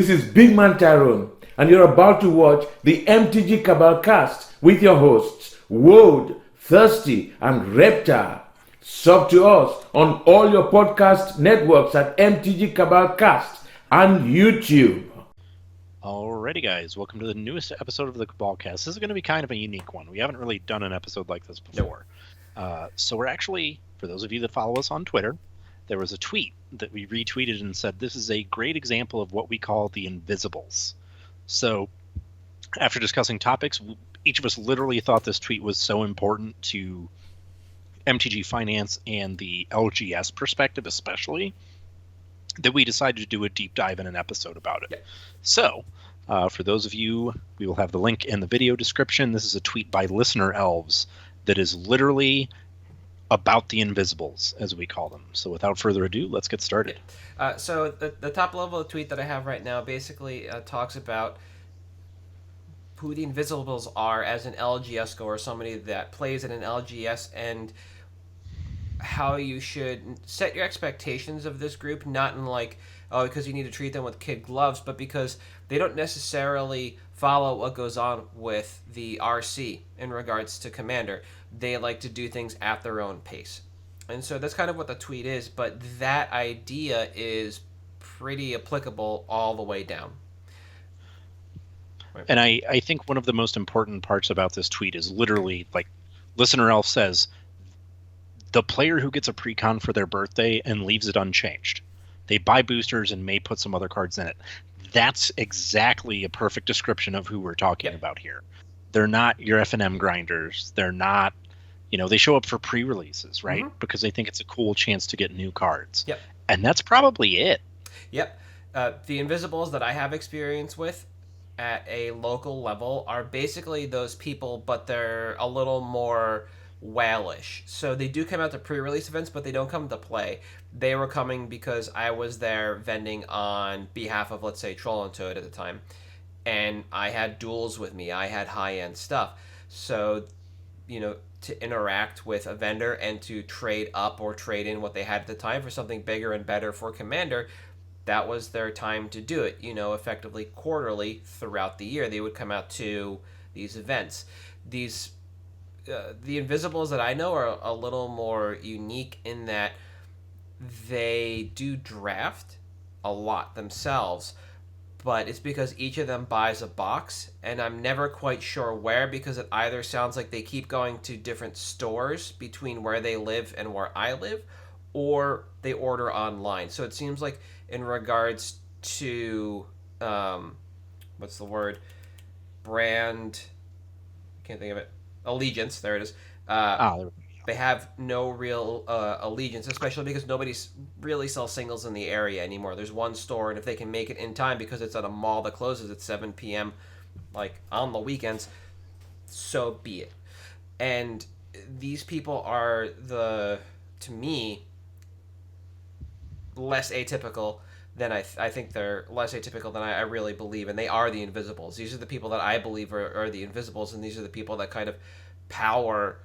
This is Big Man Tyrone, and you're about to watch the MtG Cabal cast with your hosts, Woad, Thirsty, and Reptar. Sub to us on all your podcast networks at MtG Cabal Cast and YouTube. Alrighty, guys, welcome to the newest episode of the Cabal Cast. This is going to be kind of a unique one. We haven't really done an episode like this before. So we're actually, for those of you that follow us on Twitter, there was a tweet that we retweeted and said this is a great example of what we call the invisibles. So after discussing topics, each of us literally thought this tweet was so important to MTG Finance and the LGS perspective especially, that we decided to do a deep dive in an episode about it. So, for those of you, we will have the link in the video description. This is a tweet by Listener Elves that is literally about the invisibles, as we call them. So without further ado, let's get started. So the top level of tweet that I have right now basically talks about who the invisibles are as an LGS goer, somebody that plays in an LGS, and how you should set your expectations of this group, not in like, oh, because you need to treat them with kid gloves, but because they don't necessarily follow what goes on with the RC in regards to Commander. They like to do things at their own pace. And so that's kind of what the tweet is, but that idea is pretty applicable all the way down. Right. And I think one of the most important parts about this tweet is literally, like, Listener Elf says, the player who gets a precon for their birthday and leaves it unchanged. They buy boosters and may put some other cards in it. That's exactly a perfect description of who we're talking about here. They're not your F&M grinders. They're not, they show up for pre-releases, right? Mm-hmm. Because they think it's a cool chance to get new cards. Yep. And that's probably it. Yep. The invisibles that I have experience with at a local level are basically those people, but they're a little more whalish. So they do come out to pre-release events, but they don't come to play. They were coming because I was there vending on behalf of, let's say, Troll and Toad at the time. And I had duels with me. I had high-end stuff. So, to interact with a vendor and to trade up or trade in what they had at the time for something bigger and better for Commander, that was their time to do it. Effectively quarterly throughout the year, they would come out to these events. These the invisibles that I know are a little more unique in that they do draft a lot themselves, but it's because each of them buys a box, and I'm never quite sure where, because it either sounds like they keep going to different stores between where they live and where I live, or they order online. So it seems like in regards to what's the word? Brand, I can't think of it. Allegiance, there it is. They have no real allegiance, especially because nobody really sells singles in the area anymore. There's one store, and if they can make it in time because it's at a mall that closes at 7 p.m., like on the weekends, so be it. And these people are to me, less atypical than I think they're less atypical than I really believe, and they are the invisibles. These are the people that I believe are the invisibles, and these are the people that kind of power,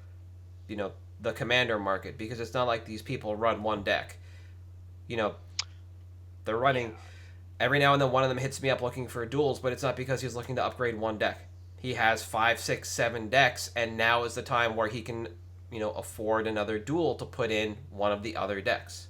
the Commander market, because it's not like these people run one deck. They're running, every now and then one of them hits me up looking for duels, but it's not because he's looking to upgrade one deck. He has 5, 6, 7 decks, and now is the time where he can, afford another duel to put in one of the other decks.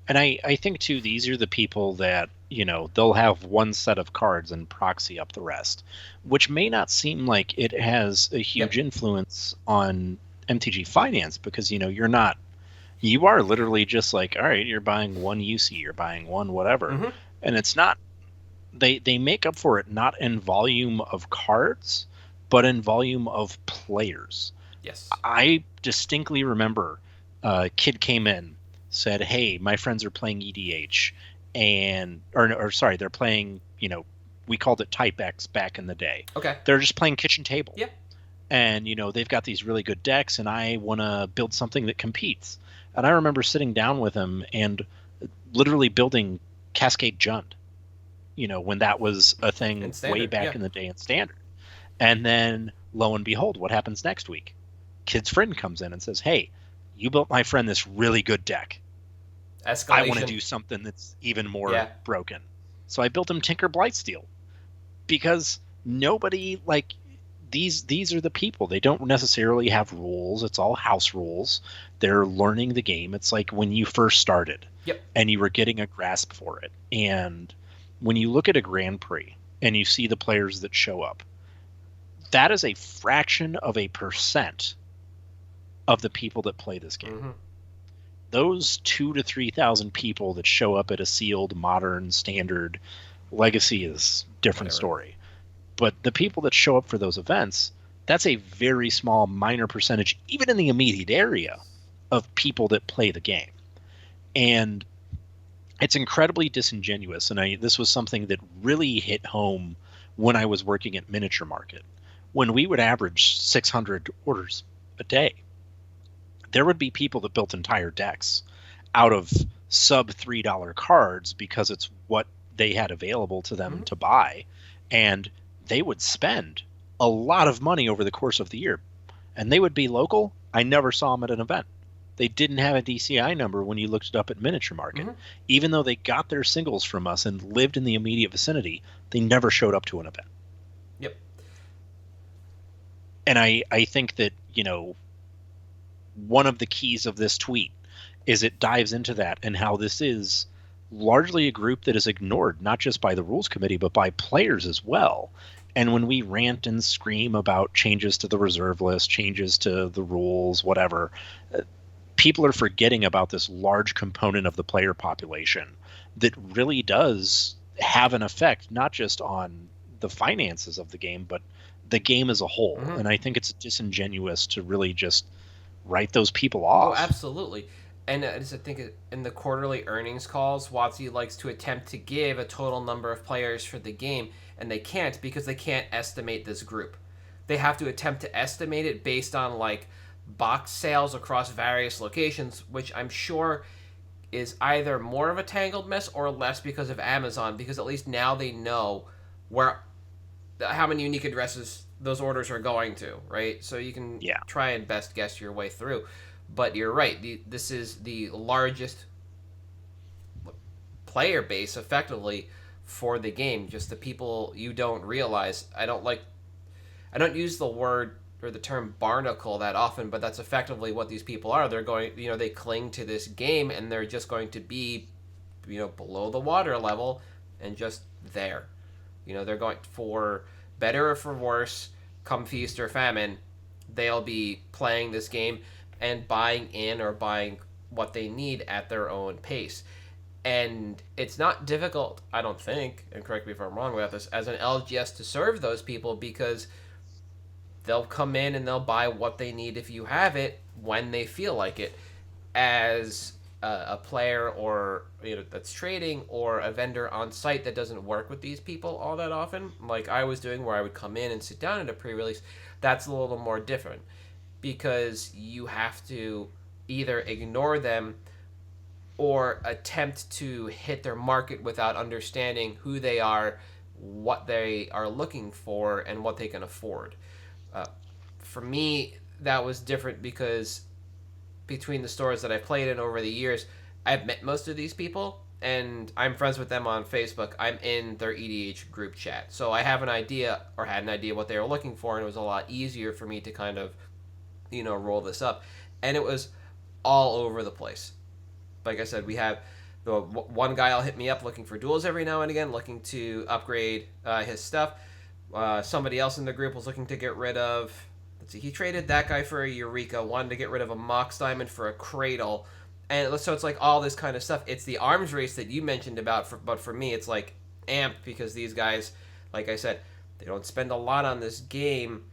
And I think, too, these are the people that, they'll have one set of cards and proxy up the rest, which may not seem like it has a huge influence on MTG Finance, because, you are literally just like, all right, you're buying one UC, you're buying one whatever. Mm-hmm. And it's not, they make up for it not in volume of cards, but in volume of players. Yes. I distinctly remember a kid came in, said, hey, my friends are playing EDH, they're playing, we called it Type X back in the day. Okay. They're just playing kitchen table. Yeah. And, they've got these really good decks, and I want to build something that competes. And I remember sitting down with him and literally building Cascade Jund, when that was a thing way back in the day in Standard. And then, lo and behold, what happens next week? Kid's friend comes in and says, hey, you built my friend this really good deck. Escalation. I want to do something that's even more broken. So I built him Tinker Blightsteel because nobody like these are the people. They don't necessarily have rules. It's all house rules. They're learning the game. It's like when you first started Yep. and you were getting a grasp for it. And when you look at a Grand Prix and you see the players that show up, that is a fraction of a percent of the people that play this game. Mm-hmm. Those 2,000 to 3,000 people that show up at a sealed, modern, standard, legacy is different story. But the people that show up for those events, that's a very small, minor percentage, even in the immediate area, of people that play the game. And it's incredibly disingenuous. And this was something that really hit home when I was working at Miniature Market. When we would average 600 orders a day, there would be people that built entire decks out of sub $3 cards because it's what they had available to them to buy. And they would spend a lot of money over the course of the year. And they would be local. I never saw them at an event. They didn't have a DCI number when you looked it up at Miniature Market. Mm-hmm. Even though they got their singles from us and lived in the immediate vicinity, they never showed up to an event. Yep. And I think that, one of the keys of this tweet is it dives into that and how this is largely a group that is ignored, not just by the rules committee, but by players as well. And when we rant and scream about changes to the reserve list, changes to the rules, whatever, people are forgetting about this large component of the player population that really does have an effect, not just on the finances of the game, but the game as a whole. Mm-hmm. And I think it's disingenuous to really just write those people off. Oh, absolutely. And I think in the quarterly earnings calls, WotC likes to attempt to give a total number of players for the game, and they can't because they can't estimate this group. They have to attempt to estimate it based on like box sales across various locations, which I'm sure is either more of a tangled mess or less because of Amazon, because at least now they know how many unique addresses those orders are going to, right? So you can try and best guess your way through. But you're right. This is the largest player base, effectively, for the game. Just the people you don't realize. I don't use the word or the term barnacle that often, but that's effectively what these people are. They're going, they cling to this game, and they're just going to be, below the water level and just there. They're going for better or for worse, come feast or famine, they'll be playing this game and buying in or buying what they need at their own pace. And it's not difficult, I don't think, and correct me if I'm wrong about this, as an LGS to serve those people, because they'll come in and they'll buy what they need if you have it when they feel like it. As a player or that's trading, or a vendor on site that doesn't work with these people all that often, like I was doing, where I would come in and sit down at a pre-release, that's a little more different, because you have to either ignore them or attempt to hit their market without understanding who they are, what they are looking for, and what they can afford. For me, that was different because between the stores that I've played in over the years, I've met most of these people, and I'm friends with them on Facebook. I'm in their EDH group chat. So I have an idea, or had an idea, what they were looking for, and it was a lot easier for me to kind of, roll this up. And it was all over the place. Like I said, we have the one guy will hit me up looking for duels every now and again, looking to upgrade his stuff. Somebody else in the group was looking to get rid of... he traded that guy for a Eureka, wanted to get rid of a Mox Diamond for a Cradle, and so it's like all this kind of stuff. It's the arms race that you mentioned about, but for me it's like amped, because these guys, like I said, they don't spend a lot on this game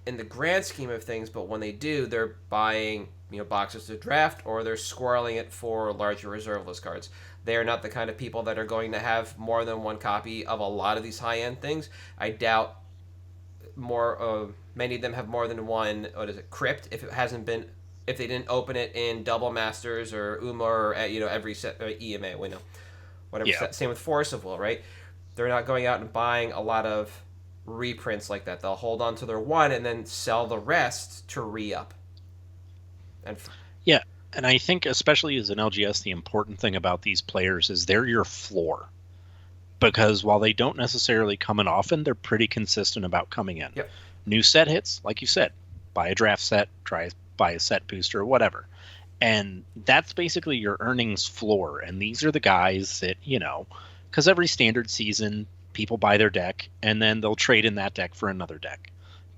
in the grand scheme of things, but when they do, they're buying boxes to draft, or they're squirreling it for larger reserve list cards. They are not the kind of people that are going to have more than one copy of a lot of these high-end things. I doubt many of them have more than one, crypt, if they didn't open it in Double Masters or UMA, or every set, EMA, whatever. Yeah. Same with Force of Will, right? They're not going out and buying a lot of reprints like that. They'll hold on to their one and then sell the rest to re-up. And I think, especially as an LGS, the important thing about these players is they're your floor. Because while they don't necessarily come in often, they're pretty consistent about coming in. Yep. New set hits, like you said, buy a draft set, buy a set booster, or whatever. And that's basically your earnings floor. And these are the guys that, because every standard season, people buy their deck, and then they'll trade in that deck for another deck.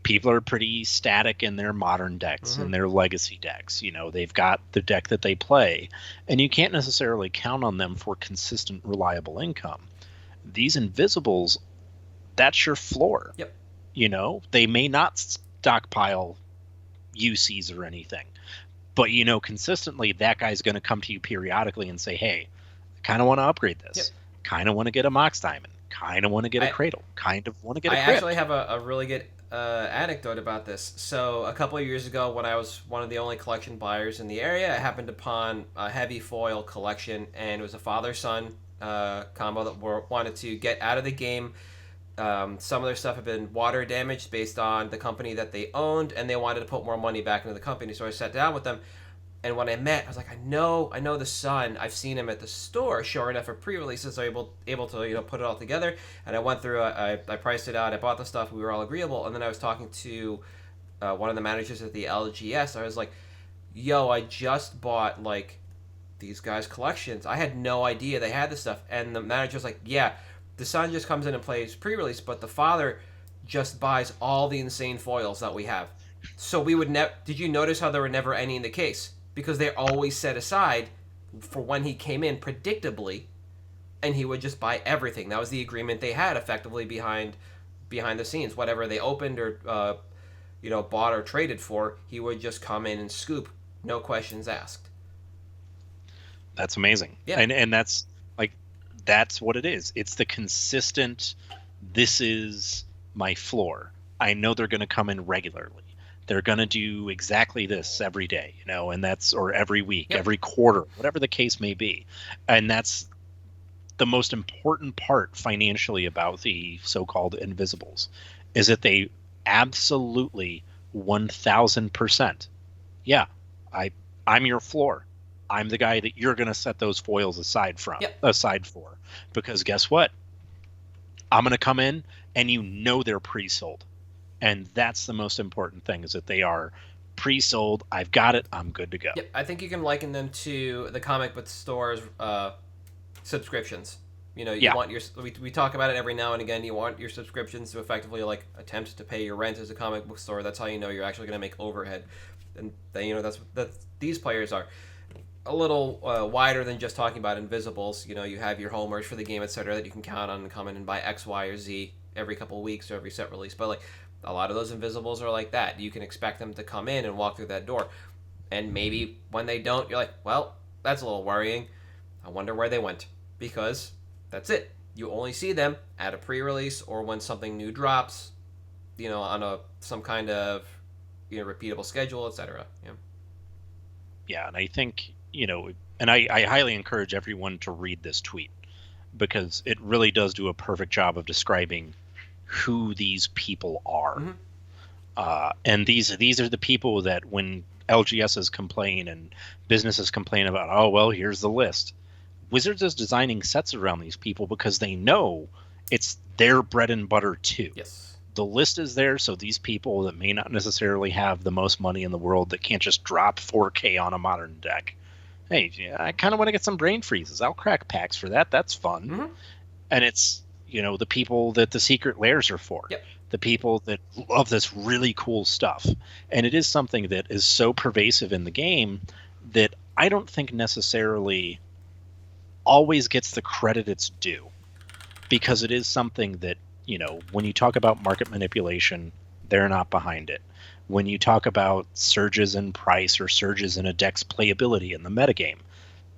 People are pretty static in their modern decks and their legacy decks. They've got the deck that they play, and you can't necessarily count on them for consistent, reliable income. These invisibles, that's your floor. Yep. They may not stockpile UCs or anything, but consistently that guy's going to come to you periodically and say, hey, I kind of want to upgrade this. Yep. Kind of want to get a Mox Diamond. Kind of want to get a Cradle. Kind of want to get a Crypt. I actually have a really good anecdote about this. So a couple of years ago, when I was one of the only collection buyers in the area, I happened upon a heavy foil collection, and it was a father-son combo that wanted to get out of the game. Some of their stuff had been water damaged based on the company that they owned, and they wanted to put more money back into the company. So I sat down with them, and when I met, I was like, I know the son. I've seen him at the store. Sure enough, for pre-releases, I was able to put it all together. And I went through. I priced it out. I bought the stuff. We were all agreeable. And then I was talking to one of the managers at the LGS. I was like, yo, I just bought these guys' collections. I had no idea they had this stuff. And the manager was like, yeah, the son just comes in and plays pre-release, but the father just buys all the insane foils that we have. So we would never. Did you notice how there were never any in the case? Because they're always set aside for when he came in predictably, and he would just buy everything. That was the agreement they had effectively behind the scenes. Whatever they opened or bought or traded for, he would just come in and scoop, no questions asked. That's amazing. Yeah. And that's that's what it is. It's the consistent, this is my floor. I know they're going to come in regularly. They're going to do exactly this every day, and or every week, every quarter, whatever the case may be. And that's the most important part financially about the so-called invisibles, is that they absolutely 1000%. Yeah, I'm your floor. I'm the guy that you're going to set those foils aside for, because guess what? I'm going to come in and they're pre-sold. And that's the most important thing, is that they are pre-sold. I've got it. I'm good to go. Yep. I think you can liken them to the comic book store's subscriptions. Want your. We talk about it every now and again. You want your subscriptions to effectively attempt to pay your rent as a comic book store. That's how you're actually going to make overhead. And that's these players are a little wider than just talking about invisibles. You have your homers for the game, etc., that you can count on and come in and buy X, Y, or Z every couple of weeks or every set release. But a lot of those invisibles are like that. You can expect them to come in and walk through that door. And maybe when they don't, you're like, well, that's a little worrying. I wonder where they went. Because that's it. You only see them at a pre-release or when something new drops, on some kind of repeatable schedule, etc. Yeah, and I think, and I highly encourage everyone to read this tweet, because it really does do a perfect job of describing who these people are. And these are the people that when LGSs complain and businesses complain about, oh, well, here's the list. Wizards is designing sets around these people because they know it's their bread and butter too. Yes. The list is there, so these people that may not necessarily have the most money in the world, that can't just drop 4K on a modern deck. Hey, I kind of want to get some brain freezes. I'll crack packs for that. That's fun. And it's, the people that the secret lairs are for. Yep. The people that love this really cool stuff. And it is something that is so pervasive in the game that I don't think necessarily always gets the credit it's due, because it is something that, when you talk about market manipulation, they're not behind it. When you talk about surges in price or surges in a deck's playability in the metagame,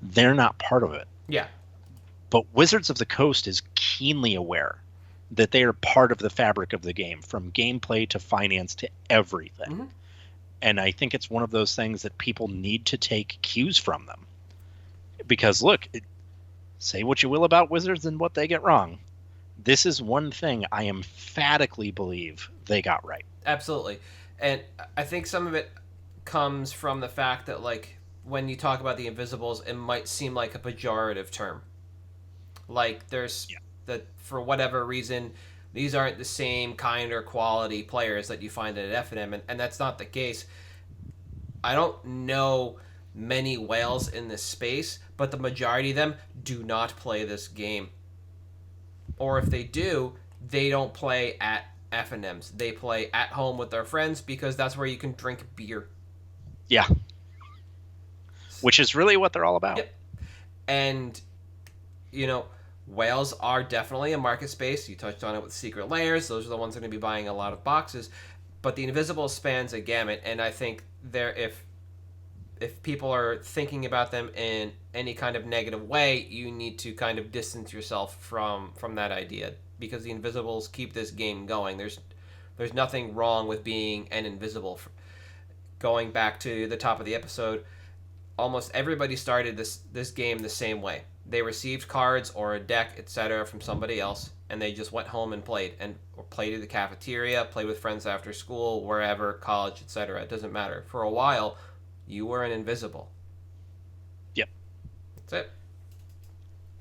they're not part of it. Yeah. But Wizards of the Coast is keenly aware that they are part of the fabric of the game, from gameplay to finance to everything. And I think it's one of those things that people need to take cues from them. Because look, say what you will about Wizards and what they get wrong, this is one thing I emphatically believe they got right. Absolutely. And I think some of it comes from the fact that when you talk about the Invisibles, it might seem like a pejorative term. Like there's that for whatever reason, these aren't the same kind or quality players that you find at FNM, and that's not the case. I don't know many whales in this space, but the majority of them do not play this game. Or if they do, they don't play at FNMs. They play at home with their friends because that's where you can drink beer. Yeah. Which is really what they're all about. Yep. And, whales are definitely a market space. You touched on it with Secret Layers. Those are the ones that are going to be buying a lot of boxes. But the Invisible spans a gamut, and I think if people are thinking about them in any kind of negative way, you need to kind of distance yourself from that idea, because the Invisibles keep this game going. There's nothing wrong with being an Invisible. Going back to the top of the episode, almost everybody started this game the same way. They received cards or a deck, etc., from somebody else, and they just went home and played, or played at the cafeteria, played with friends after school, wherever, college, etc. It doesn't matter. For a while, you were an Invisible. Yep. That's it.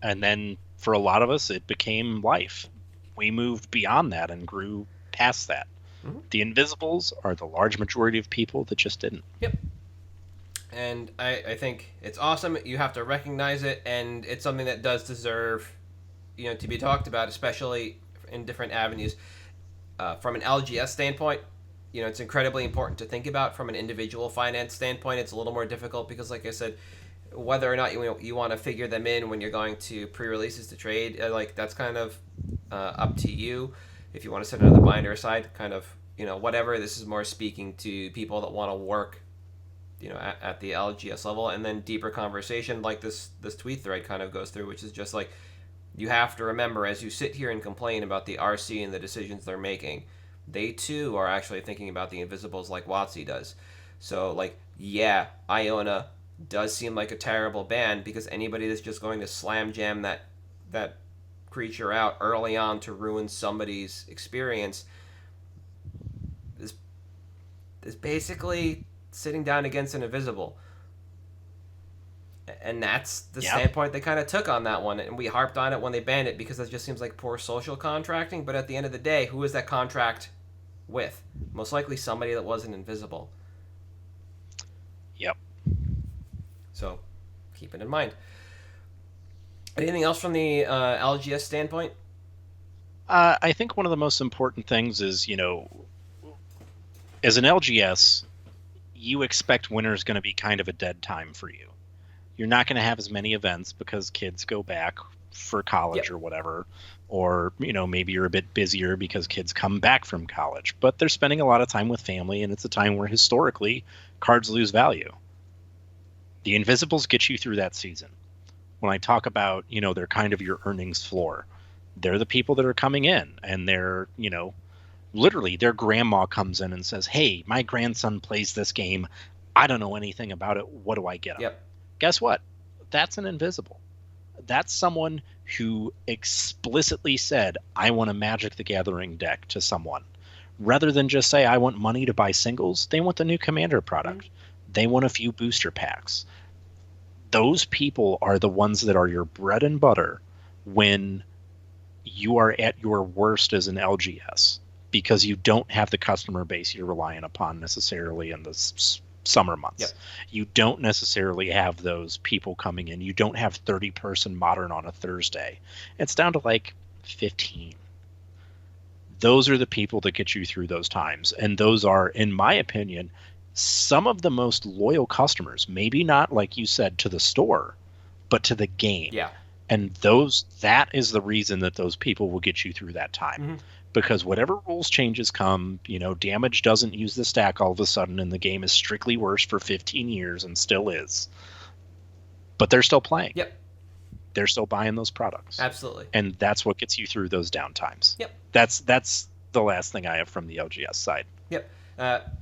And then for a lot of us, it became life. We moved beyond that and grew past that. Mm-hmm. The Invisibles are the large majority of people that just didn't. Yep. And I think it's awesome. You have to recognize it, and it's something that does deserve, to be talked about, especially in different avenues. From an LGS standpoint, it's incredibly important to think about. From an individual finance standpoint, it's a little more difficult because, like I said, whether or not you want to figure them in when you're going to pre-releases to trade, that's kind of up to you. If you want to set another binder aside, kind of, whatever. This is more speaking to people that want to work, at the LGS level, and then deeper conversation like this tweet thread kind of goes through, which is just like, you have to remember, as you sit here and complain about the RC and the decisions they're making, they too are actually thinking about the Invisibles like WotC does. So, Iona does seem like a terrible ban, because anybody that's just going to slam jam that creature out early on to ruin somebody's experience is basically sitting down against an Invisible. And that's the standpoint they kind of took on that one. And we harped on it when they banned it because it just seems like poor social contracting. But at the end of the day, who is that contract with? Most likely somebody that wasn't Invisible. Yep. So keep it in mind. Anything else from the LGS standpoint? I think one of the most important things is, as an LGS, you expect winter is going to be kind of a dead time for you. You're not going to have as many events because kids go back for college or whatever, or maybe you're a bit busier because kids come back from college, but they're spending a lot of time with family, and it's a time where historically cards lose value. The Invisibles get you through that season. When I talk about, they're kind of your earnings floor, they're the people that are coming in, and they're, literally their grandma comes in and says, hey, my grandson plays this game, I don't know anything about it, what do I get him? Yep. Guess what? That's an Invisible. That's someone who explicitly said, I want a Magic the Gathering deck to someone. Rather than just say, I want money to buy singles, they want the new Commander product. Mm-hmm. They want a few booster packs. Those people are the ones that are your bread and butter when you are at your worst as an LGS, because you don't have the customer base you're relying upon necessarily in the summer months. Yep. You don't necessarily have those people coming in. You don't have 30-person Modern on a Thursday. It's down to 15. Those are the people that get you through those times. And those are, in my opinion, some of the most loyal customers. Maybe not, like you said, to the store, but to the game. Yeah. And that is the reason that those people will get you through that time. Mm-hmm. Because whatever rules changes come, damage doesn't use the stack all of a sudden, and the game is strictly worse for 15 years and still is. But they're still playing. Yep. They're still buying those products. Absolutely. And that's what gets you through those downtimes. Yep. That's the last thing I have from the LGS side. Yep.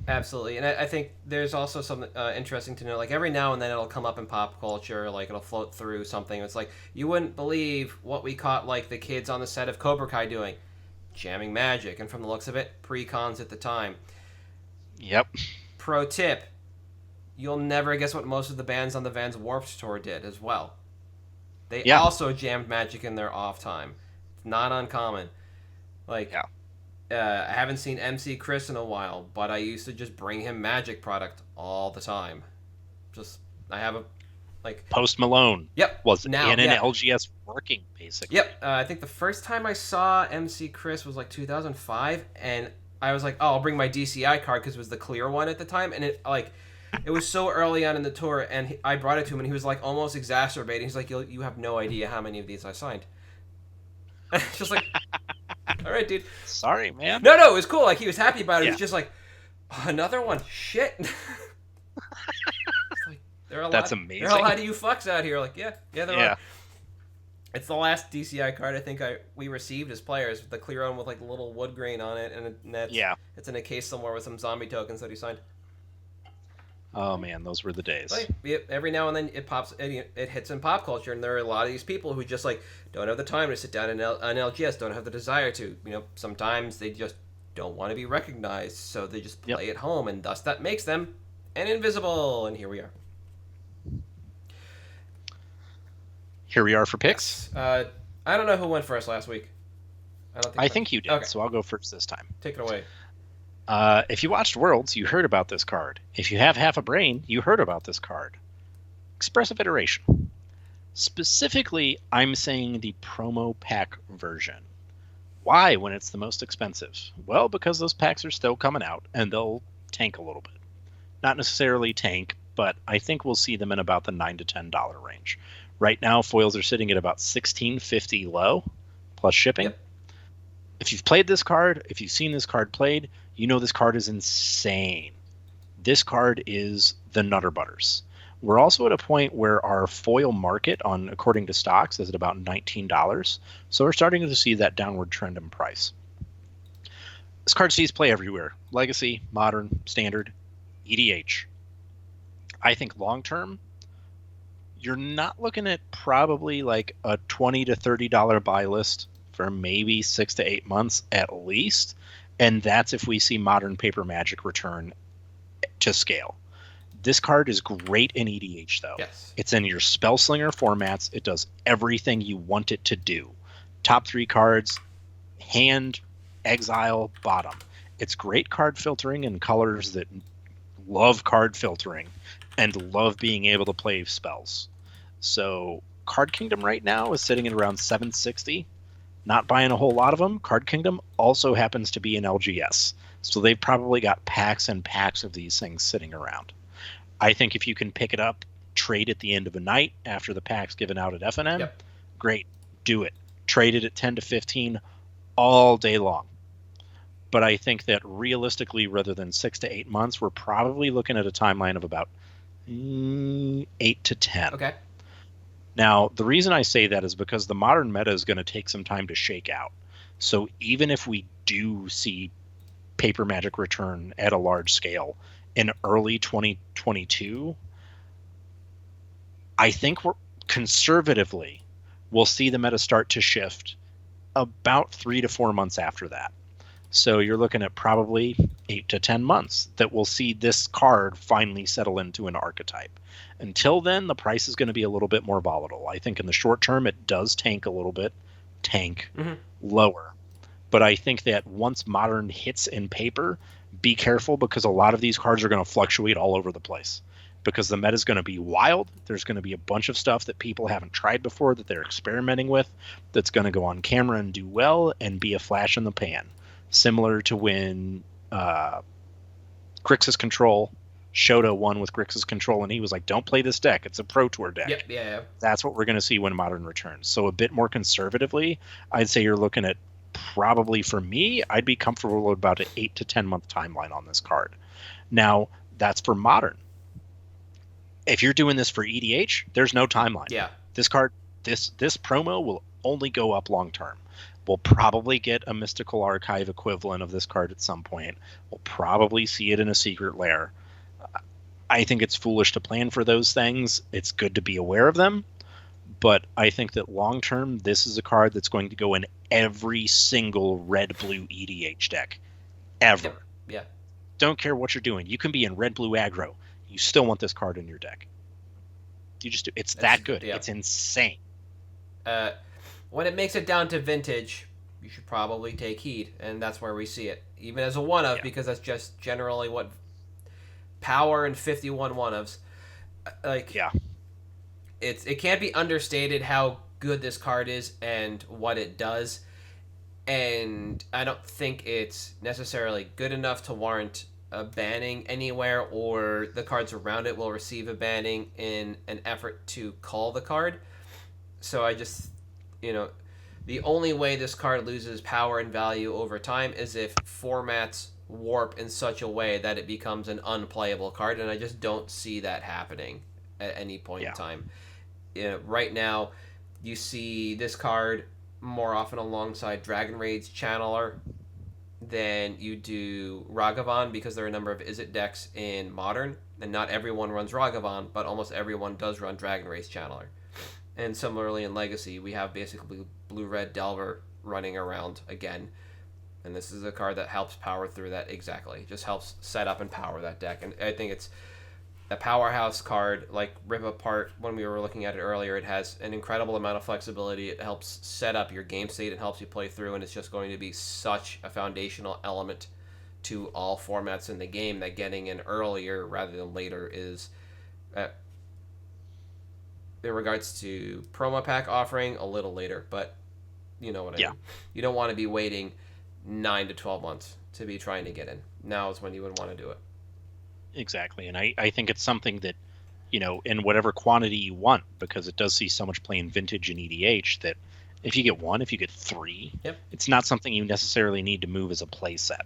Absolutely. And I think there's also something interesting to know. Every now and then it'll come up in pop culture, it'll float through something. It's you wouldn't believe what we caught the kids on the set of Cobra Kai doing. Jamming Magic, and from the looks of it, pre-cons at the time. Yep. Pro tip: you'll never guess what most of the bands on the Vans Warped Tour did as well. They Yeah. also jammed Magic in their off time. It's not uncommon. Like, Yeah. I haven't seen MC Chris in a while, but I used to just bring him Magic product all the time. I have a, like... Post Malone Yep. was now, in an LGS working, basically. Yep. I think the first time I saw MC Chris was like 2005, and I was like, oh, I'll bring my DCI card because it was the clear one at the time, and it was so early on in the tour, and I brought it to him, and he was like almost exacerbating. He's like, you have no idea how many of these I signed. It's just like, all right, dude. Sorry, man. No, it was cool. Like, he was happy about it. Yeah. He's just like, oh, another one. Shit. It's like, That's amazing. There are a lot of you fucks out here. Like, yeah, there Yeah. are. It's the last DCI card I think we received as players, the clear one with like the little wood grain on it, and it's in a case somewhere with some zombie tokens that he signed. Oh man, those were the days. Like, every now and then it pops, it hits in pop culture, and there are a lot of these people who just like don't have the time to sit down on LGS, don't have the desire to. Sometimes they just don't want to be recognized, so they just play at home, and thus that makes them an invisible. And here we are. Here we are for picks. I don't know who went first last week. I think you did, okay. So I'll go first this time. Take it away. If you watched Worlds, you heard about this card. If you have half a brain, you heard about this card. Expressive Iteration. Specifically, I'm saying the promo pack version. Why when it's the most expensive? Well, because those packs are still coming out, and they'll tank a little bit. Not necessarily tank, but I think we'll see them in about the $9 to $10 range. Right now, foils are sitting at about $16.50 low, plus shipping. Yep. If you've played this card, if you've seen this card played, you know this card is insane. This card is the Nutter Butters. We're also at a point where our foil market, according to stocks, is at about $19. So we're starting to see that downward trend in price. This card sees play everywhere. Legacy, Modern, Standard, EDH. I think long term, you're not looking at probably like a $20 to $30 buy list for maybe 6 to 8 months at least. And that's if we see Modern Paper Magic return to scale. This card is great in EDH, though. Yes. It's in your Spellslinger formats. It does everything you want it to do. Top 3 cards, hand, exile, bottom. It's great card filtering in colors that love card filtering and love being able to play spells. So Card Kingdom right now is sitting at around $760. Not buying a whole lot of them. Card Kingdom also happens to be an LGS. So they've probably got packs and packs of these things sitting around. I think if you can pick it up, trade at the end of a night after the pack's given out at FNM, great, do it. Trade it at 10 to 15 all day long. But I think that realistically, rather than 6 to 8 months, we're probably looking at a timeline of about 8 to 10. Okay. Now, the reason I say that is because the modern meta is going to take some time to shake out. So even if we do see Paper Magic return at a large scale in early 2022, I think we'll see the meta start to shift about 3 to 4 months after that. So you're looking at probably 8 to 10 months that we'll see this card finally settle into an archetype. Until then, the price is going to be a little bit more volatile. I think in the short term, it does tank a little bit, lower. But I think that once Modern hits in paper, be careful because a lot of these cards are going to fluctuate all over the place. Because the meta is going to be wild. There's going to be a bunch of stuff that people haven't tried before that they're experimenting with that's going to go on camera and do well and be a flash in the pan. Similar to when Grixis Control, Shoto won with Grixis Control, and he was like, don't play this deck. It's a Pro Tour deck. Yeah. That's what we're going to see when Modern returns. So a bit more conservatively, I'd say you're looking at probably, for me, I'd be comfortable with about an 8 to 10 month timeline on this card. Now, that's for Modern. If you're doing this for EDH, there's no timeline. Yeah. This card, this promo will only go up long term. We'll probably get a Mystical Archive equivalent of this card at some point. We'll probably see it in a Secret Lair. I think it's foolish to plan for those things. It's good to be aware of them. But I think that long term, this is a card that's going to go in every single red-blue EDH deck. Ever. Yeah. Don't care what you're doing. You can be in red-blue aggro. you still want this card in your deck. You just do. It's that good. Yeah. It's insane. When it makes it down to vintage, you should probably take heed, and that's where we see it. Even as a one-of, because that's just generally what power and 51 one-ofs. It can't be understated how good this card is and what it does, and I don't think it's necessarily good enough to warrant a banning anywhere, or the cards around it will receive a banning in an effort to cull the card. So I just, the only way this card loses power and value over time is if formats warp in such a way that it becomes an unplayable card, and I just don't see that happening at any point in time. Right now, you see this card more often alongside Dragon Raid's Channeler than you do Ragavan, because there are a number of Izzet decks in Modern, and not everyone runs Ragavan, but almost everyone does run Dragon Raid's Channeler. And similarly in Legacy, we have basically Blue-Red Delver running around again. And this is a card that helps power through that exactly. It just helps set up and power that deck. And I think it's a powerhouse card, like Rip Apart, when we were looking at it earlier. It has an incredible amount of flexibility. It helps set up your game state. It helps you play through. And it's just going to be such a foundational element to all formats in the game that getting in earlier rather than later is... in regards to promo pack offering, a little later, but you know what I mean. You don't want to be waiting 9 to 12 months to be trying to get in. Now is when you would want to do it. Exactly, and I think it's something that, in whatever quantity you want, because it does see so much play in Vintage and EDH, that if you get 1, if you get 3, it's not something you necessarily need to move as a play set.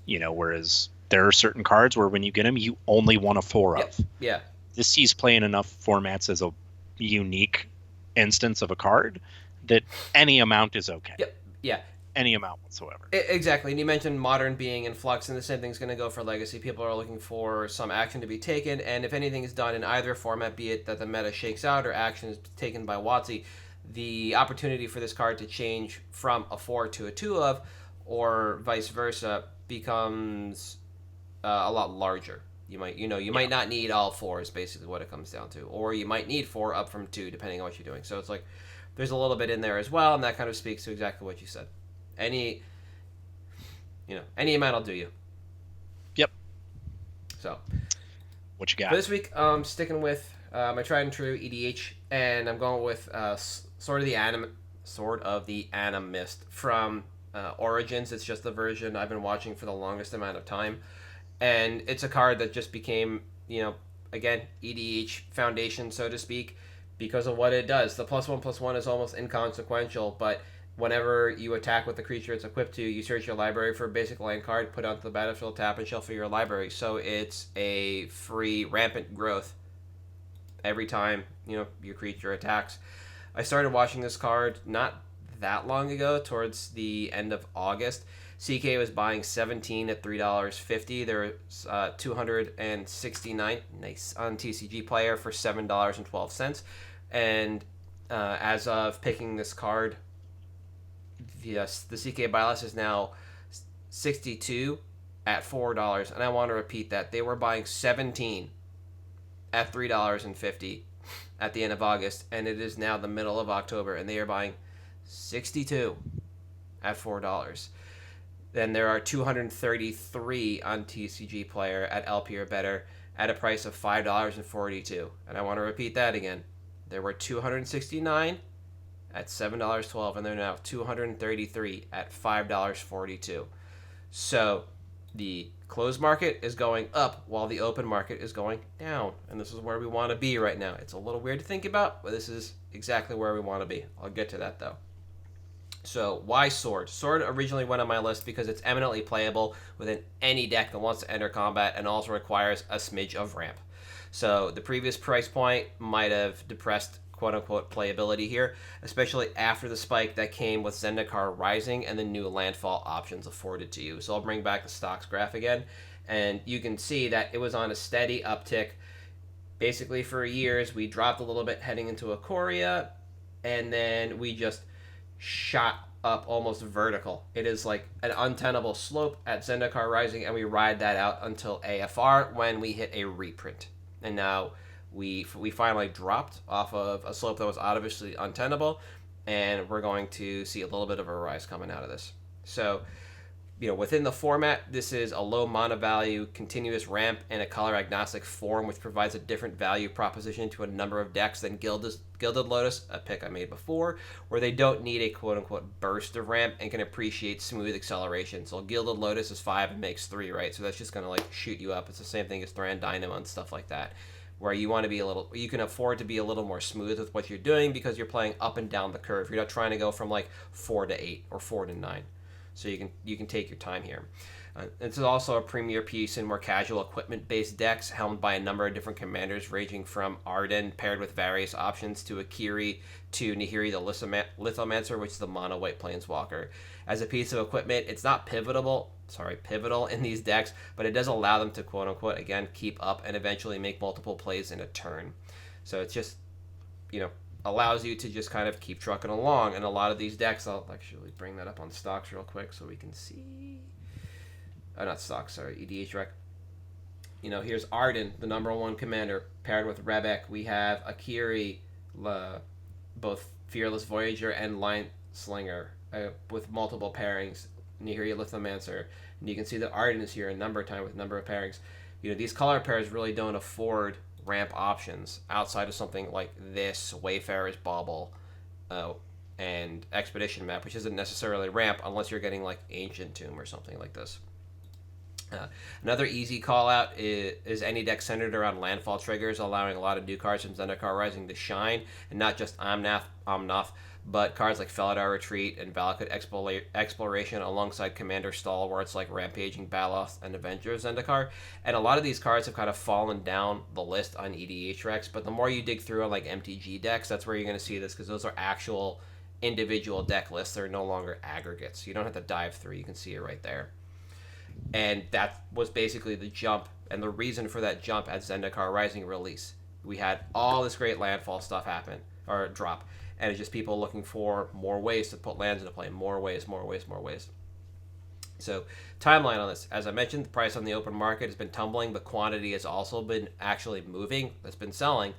Whereas there are certain cards where when you get them, you only want a 4 of. Yeah. This sees play in enough formats as a unique instance of a card that any amount is okay. Any amount whatsoever. Exactly. And you mentioned Modern being in flux, and the same thing's going to go for Legacy. People are looking for some action to be taken, and if anything is done in either format, be it that the meta shakes out or action is taken by WotC, the opportunity for this card to change from a 4 to a 2 of, or vice versa, becomes a lot larger. You might not need all 4 is basically what it comes down to. Or you might need 4 up from 2, depending on what you're doing. So it's like there's a little bit in there as well, and that kind of speaks to exactly what you said. Any amount will do you. Yep. So what you got? For this week, I'm sticking with my tried and true EDH, and I'm going with Sword of the Animist from Origins. It's just the version I've been watching for the longest amount of time. And it's a card that just became, again, EDH foundation, so to speak, because of what it does. The +1/+1 is almost inconsequential, but whenever you attack with the creature it's equipped to, you search your library for a basic land card, put it onto the battlefield, tap, and shuffle your library. So it's a free rampant growth every time, your creature attacks. I started watching this card not that long ago, towards the end of August. CK was buying 17 at $3.50. There's 269 nice on TCG Player for $7.12. And as of picking this card, yes, the CK buy list is now 62 at $4. And I want to repeat that. They were buying 17 at $3.50 at the end of August. And it is now the middle of October. And they are buying 62 at $4. Then there are 233 on TCG Player at LP or better at a price of $5.42. And I want to repeat that again. There were 269 at $7.12, and they're now 233 at $5.42. So the closed market is going up while the open market is going down. And this is where we want to be right now. It's a little weird to think about, but this is exactly where we want to be. I'll get to that, though. So, why Sword? Sword originally went on my list because it's eminently playable within any deck that wants to enter combat and also requires a smidge of ramp. So, the previous price point might have depressed quote-unquote playability here, especially after the spike that came with Zendikar Rising and the new landfall options afforded to you. So, I'll bring back the stocks graph again, and you can see that it was on a steady uptick. Basically, for years, we dropped a little bit heading into Ikoria, and then we just shot up almost vertical. It is like an untenable slope at Zendikar Rising, and we ride that out until AFR when we hit a reprint. And now we finally dropped off of a slope that was obviously untenable, and we're going to see a little bit of a rise coming out of this. So, within the format, this is a low mana value, continuous ramp, and a color agnostic form, which provides a different value proposition to a number of decks than Gilded Lotus, a pick I made before, where they don't need a quote-unquote burst of ramp and can appreciate smooth acceleration. So Gilded Lotus is 5 and makes 3, right? So that's just going to shoot you up. It's the same thing as Thran Dynamo and stuff like that, where you want to be you can afford to be a little more smooth with what you're doing because you're playing up and down the curve. You're not trying to go from 4 to 8 or 4 to 9. So you can take your time here. This is also a premier piece in more casual equipment-based decks, helmed by a number of different commanders, ranging from Arden, paired with various options, to Akiri, to Nahiri the Lithomancer, which is the mono-white planeswalker. As a piece of equipment, it's not pivotal in these decks, but it does allow them to, quote-unquote, again, keep up and eventually make multiple plays in a turn. So it's just, allows you to just kind of keep trucking along. And a lot of these decks, I'll actually bring that up on stocks real quick so we can see. Not stocks, sorry, EDH Rec. Here's Arden, the number 1 commander, paired with Rebek. We have Akiri, both Fearless Voyager and Line Slinger, with multiple pairings. Nahiri Lithomancer. And you can see that Arden is here a number of times with a number of pairings. These color pairs really don't afford ramp options outside of something like this, Wayfarer's Bauble, and Expedition Map, which isn't necessarily ramp unless you're getting Ancient Tomb or something like this. Another easy call out is any deck centered around landfall triggers, allowing a lot of new cards from Zendikar Rising to shine, and not just Omnath, but cards like Felidar Retreat and Valakut Exploration, alongside commander stalwarts like Rampaging Baloth and Avenger of Zendikar. And a lot of these cards have kind of fallen down the list on EDH Recs, but the more you dig through on MTG decks, that's where you're going to see this, because those are actual individual deck lists. They're no longer aggregates. You don't have to dive through. You can see it right there. And that was basically the jump, and the reason for that jump at Zendikar Rising release. We had all this great landfall stuff happen, or drop, and it's just people looking for more ways to put lands into play. More ways. So, timeline on this. As I mentioned, the price on the open market has been tumbling, but quantity has also been actually moving. That's been selling,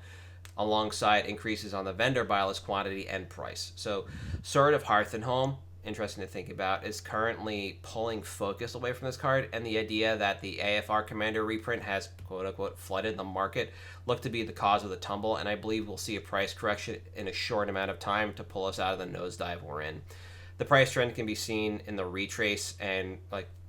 alongside increases on the vendor buy list quantity and price. So, Sword of Hearth and Home, interesting to think about, is currently pulling focus away from this card, and the idea that the AFR Commander reprint has, quote-unquote, flooded the market look to be the cause of the tumble, and I believe we'll see a price correction in a short amount of time to pull us out of the nosedive we're in. The price trend can be seen in the retrace and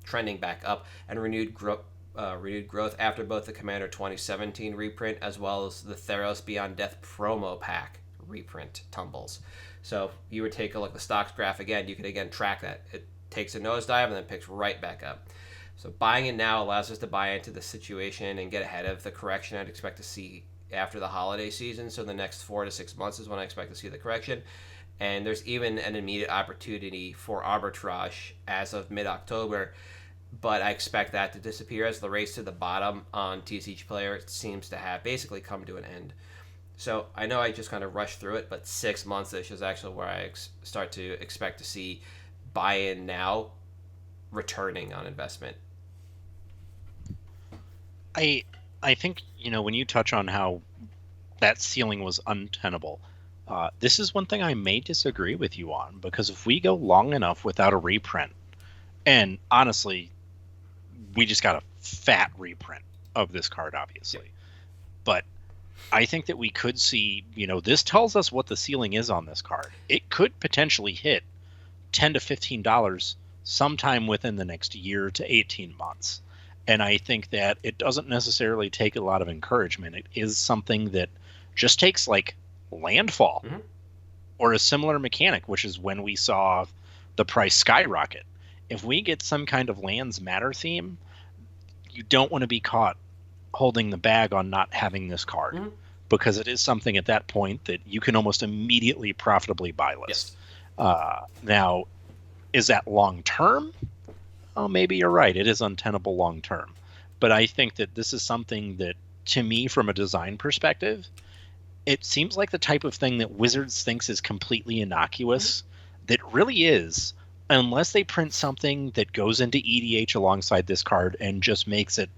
trending back up, and renewed growth after both the Commander 2017 reprint as well as the Theros Beyond Death promo pack reprint tumbles. So if you would take a look at the stocks graph again, you can again track that. It takes a nosedive and then picks right back up. So buying in now allows us to buy into the situation and get ahead of the correction I'd expect to see after the holiday season. So the next 4 to 6 months is when I expect to see the correction. And there's even an immediate opportunity for arbitrage as of mid-October, but I expect that to disappear as the race to the bottom on TCG Player seems to have basically come to an end. So I know I just kind of rushed through it, but 6 months-ish is actually where I start to expect to see buy-in now returning on investment. I think, when you touch on how that ceiling was untenable, this is one thing I may disagree with you on, because if we go long enough without a reprint, and honestly, we just got a fat reprint of this card, obviously, but I think that we could see, this tells us what the ceiling is on this card. It could potentially hit $10 to $15 sometime within the next year to 18 months. And I think that it doesn't necessarily take a lot of encouragement. It is something that just takes landfall or a similar mechanic, which is when we saw the price skyrocket. If we get some kind of lands matter theme, you don't want to be caught holding the bag on not having this card, because it is something at that point that you can almost immediately profitably buy list. Yes. Now, is that long term? Oh, maybe you're right. It is untenable long term. But I think that this is something that, to me, from a design perspective, it seems like the type of thing that Wizards thinks is completely innocuous, that really is, unless they print something that goes into EDH alongside this card and just makes it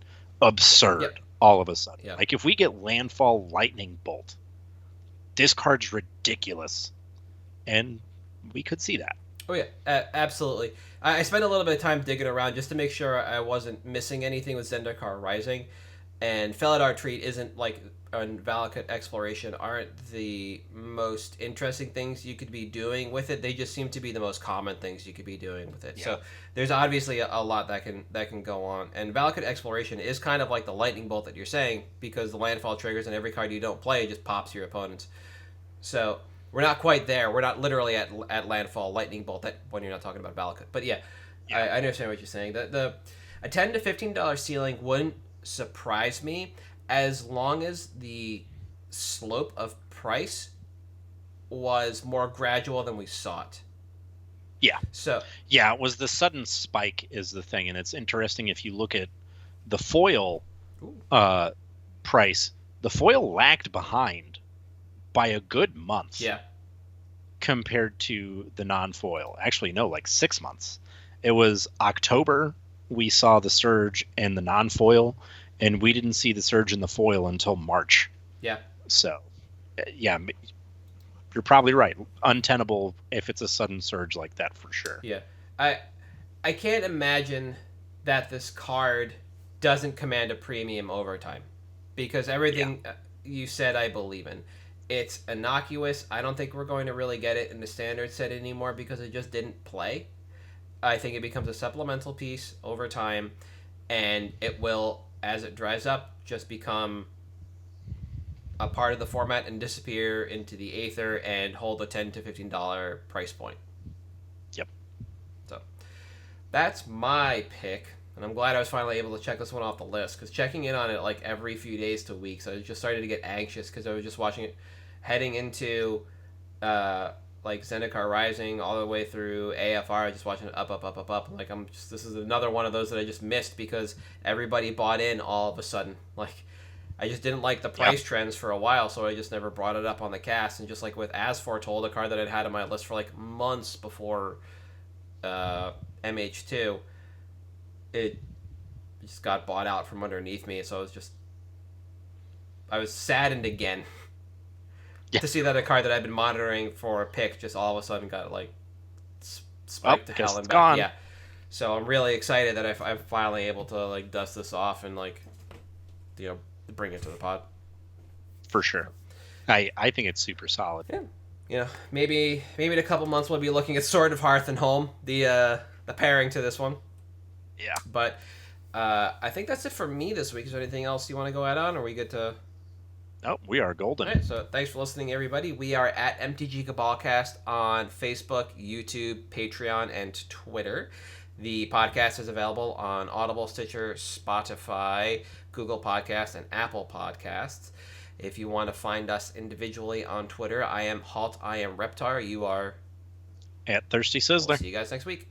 absurd. all of a sudden. Yeah. Like if we get Landfall Lightning Bolt, this card's ridiculous, and we could see that. Oh yeah, absolutely. I spent a little bit of time digging around just to make sure I wasn't missing anything with Zendikar Rising, and Felidar Treat isn't like and Valakut Exploration aren't the most interesting things you could be doing with it. They just seem to be the most common things you could be doing with it. Yeah. So there's obviously a lot that can go on. And Valakut Exploration is kind of like the lightning bolt that you're saying, because the landfall triggers and every card you don't play just pops your opponents. So we're not quite there. We're not literally at landfall lightning bolt when you're not talking about Valakut. But yeah. I understand what you're saying. A $10 to $15 ceiling wouldn't surprise me, as long as the slope of price was more gradual than we saw it. Yeah. So yeah, it was the sudden spike is the thing, and it's interesting if you look at the foil price. The foil lagged behind by a good month. Yeah. Compared to the non-foil. Actually, no, like 6 months. It was October we saw the surge in the non-foil, and we didn't see the surge in the foil until March. Yeah. So, yeah, you're probably right. Untenable if it's a sudden surge like that, for sure. Yeah. I can't imagine that this card doesn't command a premium over time, because everything you said I believe in. It's innocuous. I don't think we're going to really get it in the standard set anymore because it just didn't play. I think it becomes a supplemental piece over time, and it will, as it dries up, just become a part of the format and disappear into the aether and hold a $10 to $15 price point. Yep. So that's my pick, and I'm glad I was finally able to check this one off the list, because checking in on it like every few days to weeks, I just started to get anxious because I was just watching it heading into like Zendikar Rising all the way through AFR, just watching it up. Like this is another one of those that I just missed because everybody bought in all of a sudden. Like I just didn't like the price trends for a while, so I just never brought it up on the cast. And just like with As Foretold, a card that I'd had on my list for like months before MH2, it just got bought out from underneath me. So I was saddened again. To see that a card that I've been monitoring for a pick just all of a sudden got like spiked to hell and back. Gone. Yeah, so I'm really excited that I'm finally able to like dust this off and like bring it to the pod. For sure, I think it's super solid. Yeah, maybe in a couple months we'll be looking at Sword of Hearth and Home, the pairing to this one. Yeah, but I think that's it for me this week. Is there anything else you want to go add on, or are we good to? Oh, we are golden. All right, so thanks for listening, everybody. We are at MTG Cabalcast on Facebook, YouTube, Patreon, and Twitter. The podcast is available on Audible, Stitcher, Spotify, Google Podcasts, and Apple Podcasts. If you want to find us individually on Twitter, I am Halt, I am Reptar. You are at Thirsty Sizzler. We'll see you guys next week.